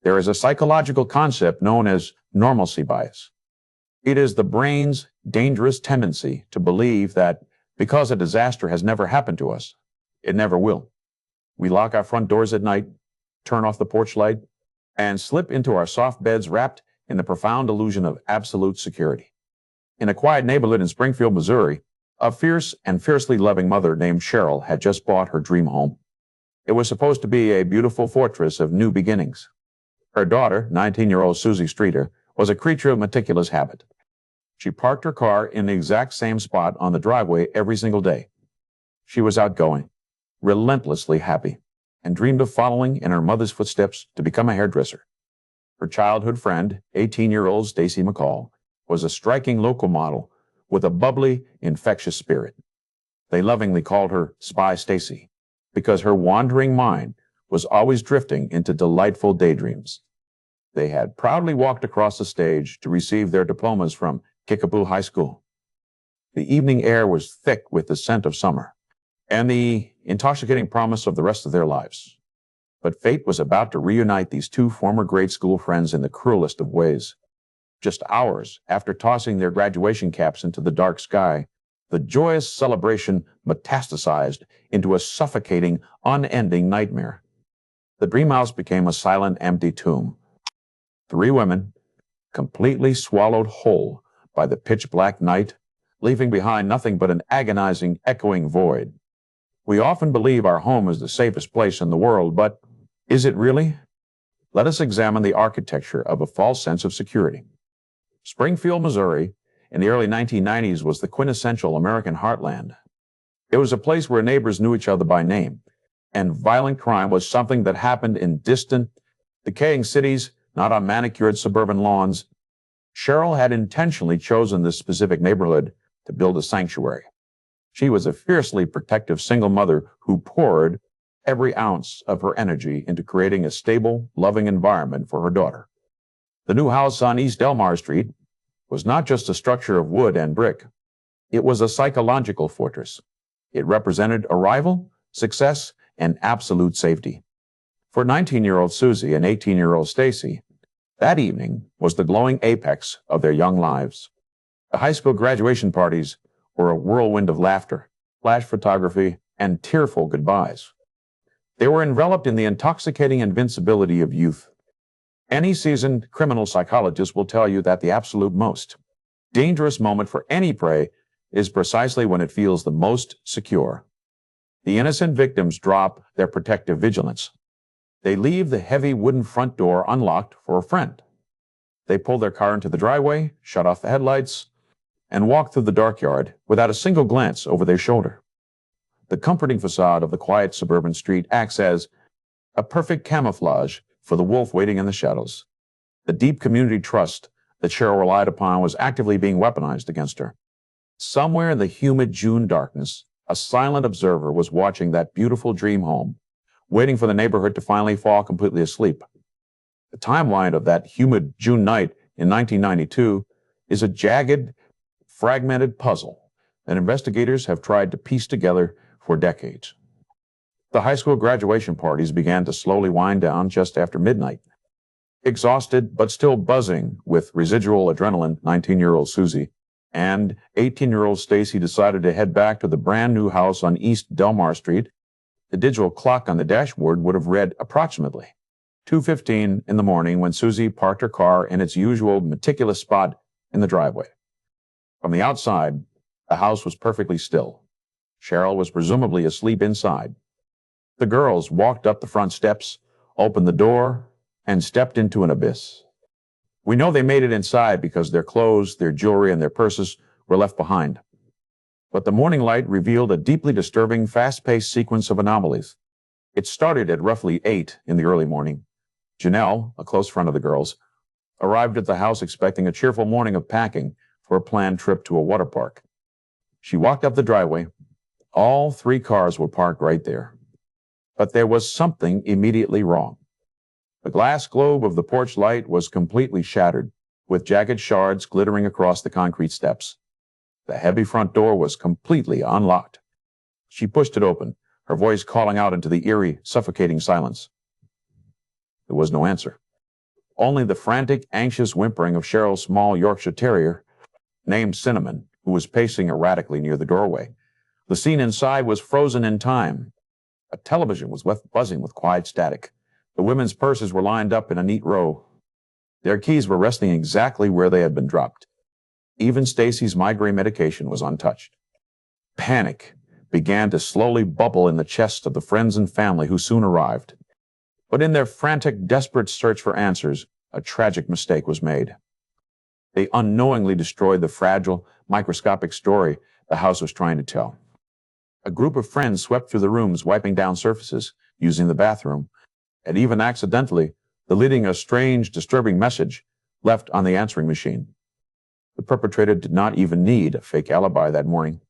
There is a psychological concept known as normalcy bias. It is the brain's dangerous tendency to believe that because a disaster has never happened to us, it never will. We lock our front doors at night, turn off the porch light, and slip into our soft beds wrapped in the profound illusion of absolute security. In a quiet neighborhood in Springfield, Missouri, a fierce and fiercely loving mother named Cheryl had just bought her dream home. It was supposed to be a beautiful fortress of new beginnings. Her daughter, 19-year-old Susie Streeter, was a creature of meticulous habit. She parked her car in the exact same spot on the driveway every single day. She was outgoing, relentlessly happy, and dreamed of following in her mother's footsteps to become a hairdresser. Her childhood friend, 18-year-old Stacy McCall, was a striking local model with a bubbly, infectious spirit. They lovingly called her Spy Stacy because her wandering mind was always drifting into delightful daydreams. They had proudly walked across the stage to receive their diplomas from Kickapoo High School. The evening air was thick with the scent of summer and the intoxicating promise of the rest of their lives. But fate was about to reunite these two former grade school friends in the cruelest of ways. Just hours after tossing their graduation caps into the dark sky, the joyous celebration metastasized into a suffocating, unending nightmare. The dream house became a silent, empty tomb. 3 women, completely swallowed whole by the pitch-black night, leaving behind nothing but an agonizing, echoing void. We often believe our home is the safest place in the world, but is it really? Let us examine the architecture of a false sense of security. Springfield, Missouri, in the early 1990s was the quintessential American heartland. It was a place where neighbors knew each other by name, and violent crime was something that happened in distant, decaying cities, not on manicured suburban lawns. Cheryl had intentionally chosen this specific neighborhood to build a sanctuary. She was a fiercely protective single mother who poured every ounce of her energy into creating a stable, loving environment for her daughter. The new house on East Delmar Street was not just a structure of wood and brick. It was a psychological fortress. It represented arrival, success, and absolute safety. For 19-year-old Susie and 18-year-old Stacy, that evening was the glowing apex of their young lives. The high school graduation parties were a whirlwind of laughter, flash photography, and tearful goodbyes. They were enveloped in the intoxicating invincibility of youth. Any seasoned criminal psychologist will tell you that the absolute most dangerous moment for any prey is precisely when it feels the most secure. The innocent victims drop their protective vigilance. They leave the heavy wooden front door unlocked for a friend. They pull their car into the driveway, shut off the headlights, and walk through the dark yard without a single glance over their shoulder. The comforting facade of the quiet suburban street acts as a perfect camouflage for the wolf waiting in the shadows. The deep community trust that Cheryl relied upon was actively being weaponized against her. Somewhere in the humid June darkness, a silent observer was watching that beautiful dream home, waiting for the neighborhood to finally fall completely asleep. The timeline of that humid June night in 1992 is a jagged, fragmented puzzle that investigators have tried to piece together for decades. The high school graduation parties began to slowly wind down just after midnight. Exhausted but still buzzing with residual adrenaline, 19-year-old Susie and 18-year-old Stacy decided to head back to the brand new house on East Delmar Street. The digital clock on the dashboard would have read approximately 2:15 in the morning when Susie parked her car in its usual meticulous spot in the driveway. From the outside, the house was perfectly still. Cheryl was presumably asleep inside. The girls walked up the front steps, opened the door, and stepped into an abyss. We know they made it inside because their clothes, their jewelry, and their purses were left behind. But the morning light revealed a deeply disturbing, fast-paced sequence of anomalies. It started at roughly 8 in the early morning. Janelle, a close friend of the girls, arrived at the house expecting a cheerful morning of packing for a planned trip to a water park. She walked up the driveway. All 3 cars were parked right there. But there was something immediately wrong. The glass globe of the porch light was completely shattered, with jagged shards glittering across the concrete steps. The heavy front door was completely unlocked. She pushed it open, her voice calling out into the eerie, suffocating silence. There was no answer. Only the frantic, anxious whimpering of Cheryl's small Yorkshire Terrier, named Cinnamon, who was pacing erratically near the doorway. The scene inside was frozen in time. A television was buzzing with quiet static. The women's purses were lined up in a neat row. Their keys were resting exactly where they had been dropped. Even Stacy's migraine medication was untouched. Panic began to slowly bubble in the chests of the friends and family who soon arrived. But in their frantic, desperate search for answers, a tragic mistake was made. They unknowingly destroyed the fragile, microscopic story the house was trying to tell. A group of friends swept through the rooms, wiping down surfaces, using the bathroom, and even accidentally deleting a strange, disturbing message left on the answering machine. The perpetrator did not even need a fake alibi that morning.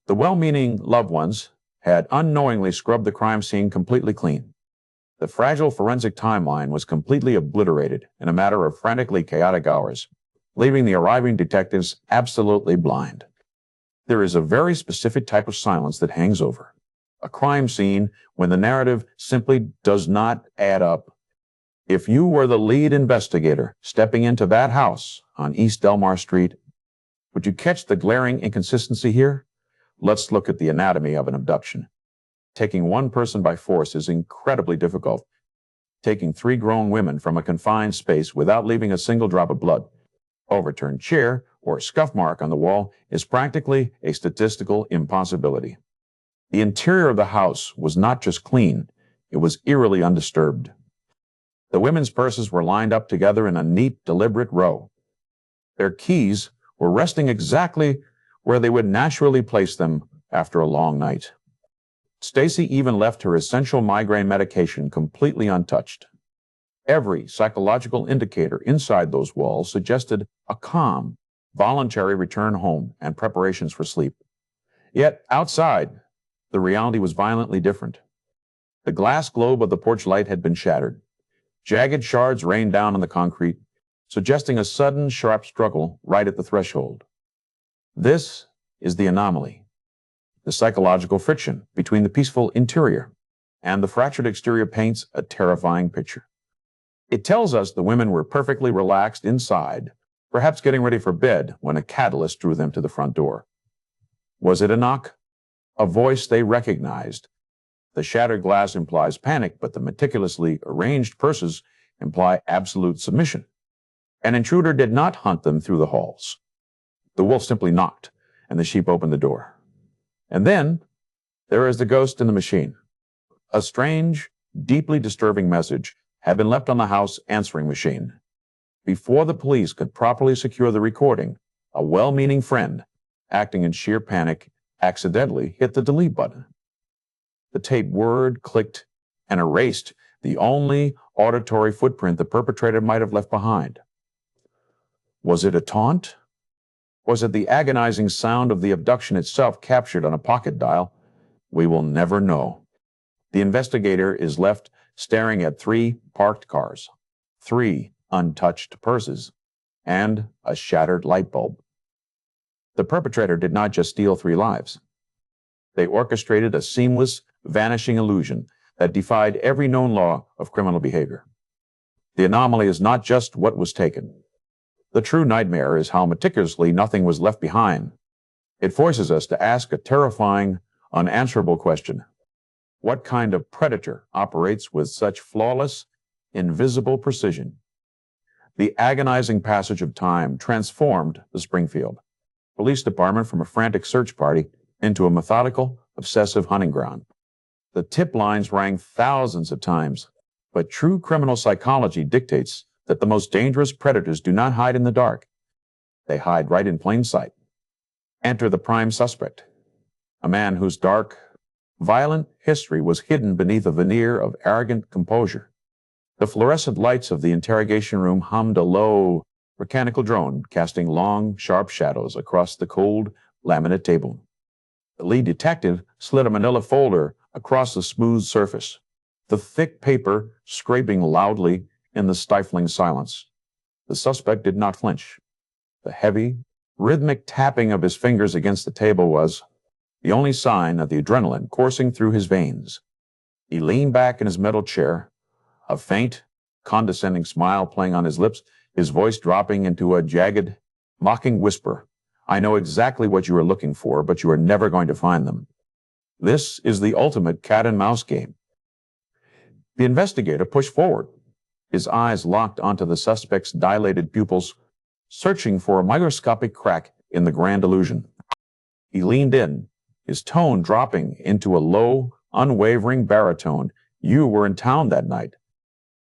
The well-meaning loved ones had unknowingly scrubbed the crime scene completely clean. The fragile forensic timeline was completely obliterated in a matter of frantically chaotic hours, leaving the arriving detectives absolutely blind. There is a very specific type of silence that hangs over a crime scene when the narrative simply does not add up. If you were the lead investigator stepping into that house on East Delmar Street, would you catch the glaring inconsistency here? Let's look at the anatomy of an abduction. Taking one person by force is incredibly difficult. Taking 3 grown women from a confined space without leaving a single drop of blood, overturned chair, or scuff mark on the wall is practically a statistical impossibility. The interior of the house was not just clean, it was eerily undisturbed. The women's purses were lined up together in a neat, deliberate row. Their keys were resting exactly where they would naturally place them after a long night. Stacy even left her essential migraine medication completely untouched. Every psychological indicator inside those walls suggested a calm, voluntary return home and preparations for sleep. Yet outside, the reality was violently different. The glass globe of the porch light had been shattered. Jagged shards rained down on the concrete, suggesting a sudden, sharp struggle right at the threshold. This is the anomaly, the psychological friction between the peaceful interior and the fractured exterior paints a terrifying picture. It tells us the women were perfectly relaxed inside, perhaps getting ready for bed when a catalyst drew them to the front door. Was it a knock? A voice they recognized? The shattered glass implies panic, but the meticulously arranged purses imply absolute submission. An intruder did not hunt them through the halls. The wolf simply knocked, and the sheep opened the door. And then, there is the ghost in the machine. A strange, deeply disturbing message had been left on the house answering machine. Before the police could properly secure the recording, a well-meaning friend, acting in sheer panic, accidentally hit the delete button. The tape word clicked and erased the only auditory footprint the perpetrator might have left behind. Was it a taunt? Was it the agonizing sound of the abduction itself captured on a pocket dial? We will never know. The investigator is left staring at 3 parked cars, 3 untouched purses, and a shattered light bulb. The perpetrator did not just steal 3 lives. They orchestrated a seamless, vanishing illusion that defied every known law of criminal behavior. The anomaly is not just what was taken. The true nightmare is how meticulously nothing was left behind. It forces us to ask a terrifying, unanswerable question. What kind of predator operates with such flawless, invisible precision? The agonizing passage of time transformed the Springfield Police Department from a frantic search party into a methodical, obsessive hunting ground. The tip lines rang thousands of times, but true criminal psychology dictates that the most dangerous predators do not hide in the dark. They hide right in plain sight. Enter the prime suspect, a man whose dark, violent history was hidden beneath a veneer of arrogant composure. The fluorescent lights of the interrogation room hummed a low, mechanical drone, casting long, sharp shadows across the cold, laminate table. The lead detective slid a manila folder across the smooth surface, the thick paper scraping loudly in the stifling silence. The suspect did not flinch. The heavy, rhythmic tapping of his fingers against the table was the only sign of the adrenaline coursing through his veins. He leaned back in his metal chair, a faint, condescending smile playing on his lips, his voice dropping into a jagged, mocking whisper. I know exactly what you are looking for, but you are never going to find them. This is the ultimate cat and mouse game. The investigator pushed forward, his eyes locked onto the suspect's dilated pupils, searching for a microscopic crack in the grand illusion. He leaned in, his tone dropping into a low, unwavering baritone. You were in town that night.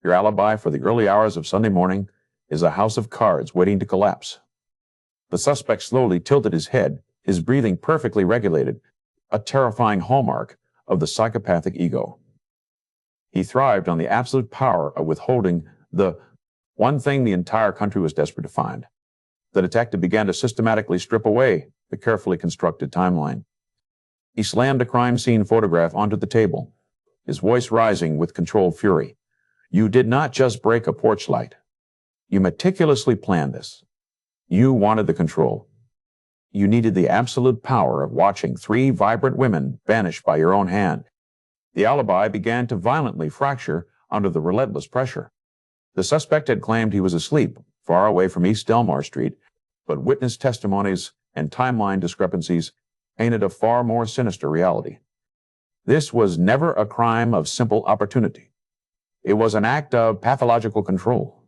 Your alibi for the early hours of Sunday morning is a house of cards waiting to collapse. The suspect slowly tilted his head, his breathing perfectly regulated, a terrifying hallmark of the psychopathic ego. He thrived on the absolute power of withholding the one thing the entire country was desperate to find. The detective began to systematically strip away the carefully constructed timeline. He slammed a crime scene photograph onto the table, his voice rising with controlled fury. You did not just break a porch light. You meticulously planned this. You wanted the control. You needed the absolute power of watching 3 vibrant women vanish by your own hand. The alibi began to violently fracture under the relentless pressure. The suspect had claimed he was asleep, far away from East Delmar Street, but witness testimonies and timeline discrepancies painted a far more sinister reality. This was never a crime of simple opportunity. It was an act of pathological control.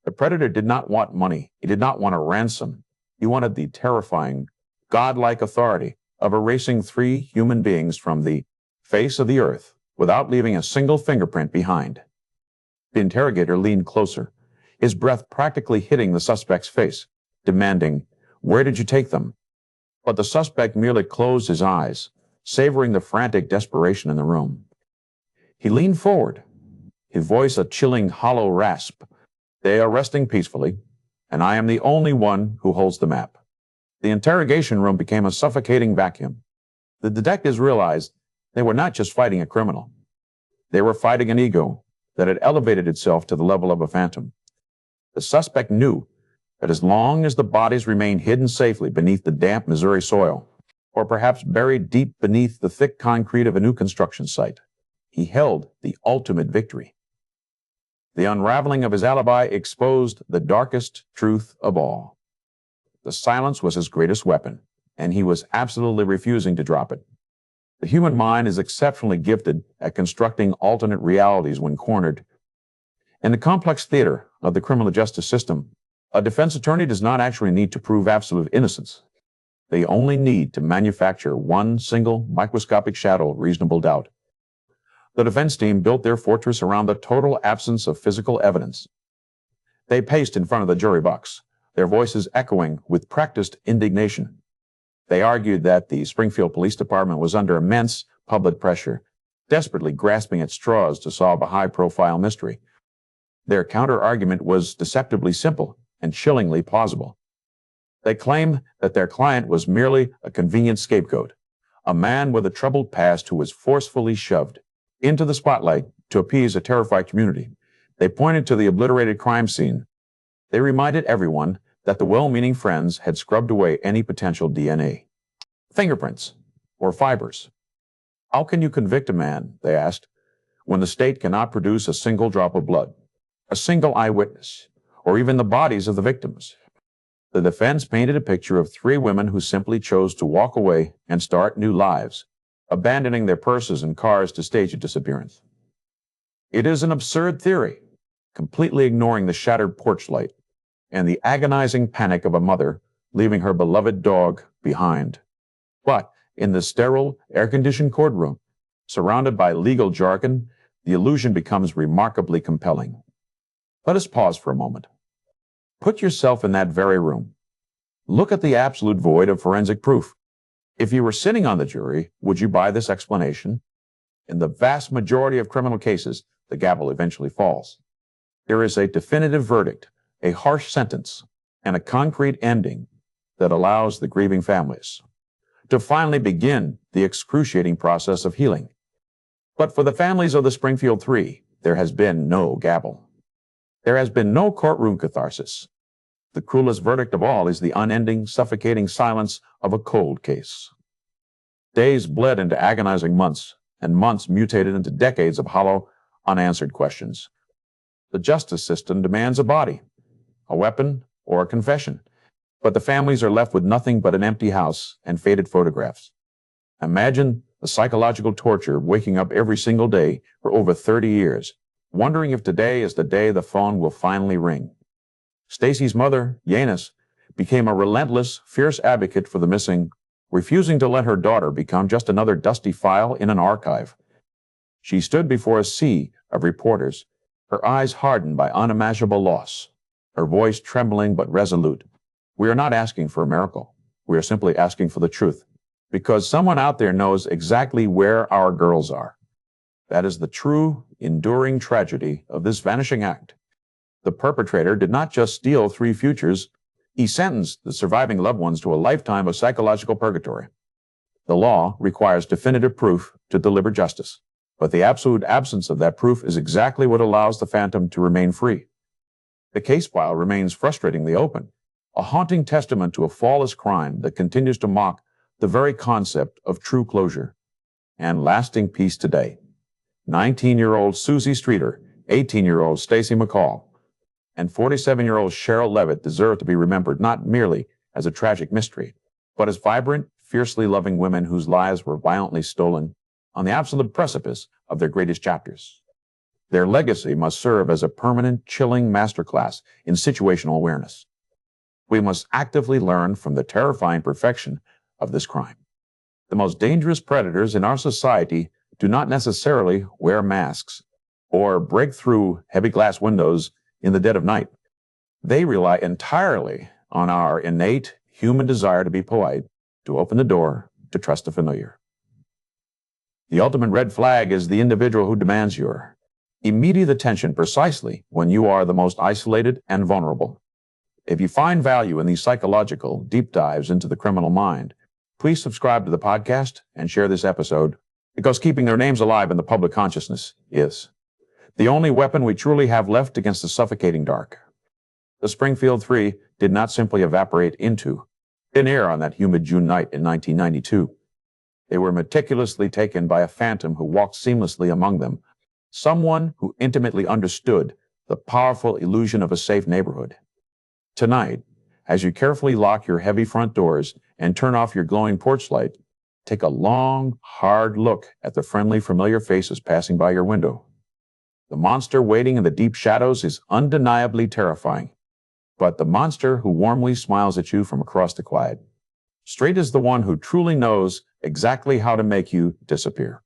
The predator did not want money. He did not want a ransom. He wanted the terrifying, godlike authority of erasing 3 human beings from the face of the earth without leaving a single fingerprint behind. The interrogator leaned closer, his breath practically hitting the suspect's face, demanding, "Where did you take them?" But the suspect merely closed his eyes, savoring the frantic desperation in the room. He leaned forward, his voice a chilling, hollow rasp. They are resting peacefully, and I am the only one who holds the map. The interrogation room became a suffocating vacuum. The detectives realized they were not just fighting a criminal. They were fighting an ego that had elevated itself to the level of a phantom. The suspect knew that as long as the bodies remained hidden safely beneath the damp Missouri soil, or perhaps buried deep beneath the thick concrete of a new construction site, he held the ultimate victory. The unraveling of his alibi exposed the darkest truth of all. The silence was his greatest weapon, and he was absolutely refusing to drop it. The human mind is exceptionally gifted at constructing alternate realities when cornered. In the complex theater of the criminal justice system, a defense attorney does not actually need to prove absolute innocence. They only need to manufacture one single microscopic shadow of reasonable doubt. The defense team built their fortress around the total absence of physical evidence. They paced in front of the jury box, their voices echoing with practiced indignation. They argued that the Springfield Police Department was under immense public pressure, desperately grasping at straws to solve a high-profile mystery. Their counter-argument was deceptively simple and chillingly plausible. They claimed that their client was merely a convenient scapegoat, a man with a troubled past who was forcefully shoved into the spotlight to appease a terrified community. They pointed to the obliterated crime scene. They reminded everyone that the well-meaning friends had scrubbed away any potential DNA. Fingerprints or fibers. How can you convict a man, they asked, when the state cannot produce a single drop of blood, a single eyewitness, or even the bodies of the victims? The defense painted a picture of 3 women who simply chose to walk away and start new lives, abandoning their purses and cars to stage a disappearance. It is an absurd theory, completely ignoring the shattered porch light and the agonizing panic of a mother leaving her beloved dog behind. But in the sterile, air-conditioned courtroom, surrounded by legal jargon, the illusion becomes remarkably compelling. Let us pause for a moment. Put yourself in that very room. Look at the absolute void of forensic proof. If you were sitting on the jury, would you buy this explanation? In the vast majority of criminal cases, the gavel eventually falls. There is a definitive verdict, a harsh sentence, and a concrete ending that allows the grieving families to finally begin the excruciating process of healing. But for the families of the Springfield 3, there has been no gavel. There has been no courtroom catharsis. The cruelest verdict of all is the unending, suffocating silence of a cold case. Days bled into agonizing months, and months mutated into decades of hollow, unanswered questions. The justice system demands a body, a weapon, or a confession, but the families are left with nothing but an empty house and faded photographs. Imagine the psychological torture of waking up every single day for over 30 years, wondering if today is the day the phone will finally ring. Stacy's mother, Yanis, became a relentless, fierce advocate for the missing, refusing to let her daughter become just another dusty file in an archive. She stood before a sea of reporters, her eyes hardened by unimaginable loss, her voice trembling but resolute. We are not asking for a miracle. We are simply asking for the truth, because someone out there knows exactly where our girls are. That is the true, enduring tragedy of this vanishing act. The perpetrator did not just steal 3 futures, he sentenced the surviving loved ones to a lifetime of psychological purgatory. The law requires definitive proof to deliver justice, but the absolute absence of that proof is exactly what allows the phantom to remain free. The case file remains frustratingly open, a haunting testament to a flawless crime that continues to mock the very concept of true closure and lasting peace today. 19-year-old Susie Streeter, 18-year-old Stacy McCall, and 47-year-old Cheryl Levitt deserve to be remembered not merely as a tragic mystery, but as vibrant, fiercely loving women whose lives were violently stolen on the absolute precipice of their greatest chapters. Their legacy must serve as a permanent, chilling masterclass in situational awareness. We must actively learn from the terrifying perfection of this crime. The most dangerous predators in our society do not necessarily wear masks or break through heavy glass windows in the dead of night. They rely entirely on our innate human desire to be polite, to open the door, to trust the familiar. The ultimate red flag is the individual who demands your immediate attention precisely when you are the most isolated and vulnerable. If you find value in these psychological deep dives into the criminal mind, please subscribe to the podcast and share this episode, because keeping their names alive in the public consciousness is the only weapon we truly have left against the suffocating dark. The Springfield Three did not simply evaporate into thin air on that humid June night in 1992. They were meticulously taken by a phantom who walked seamlessly among them, someone who intimately understood the powerful illusion of a safe neighborhood. Tonight, as you carefully lock your heavy front doors and turn off your glowing porch light, take a long, hard look at the friendly, familiar faces passing by your window. The monster waiting in the deep shadows is undeniably terrifying, but the monster who warmly smiles at you from across the quiet, straight is the one who truly knows exactly how to make you disappear.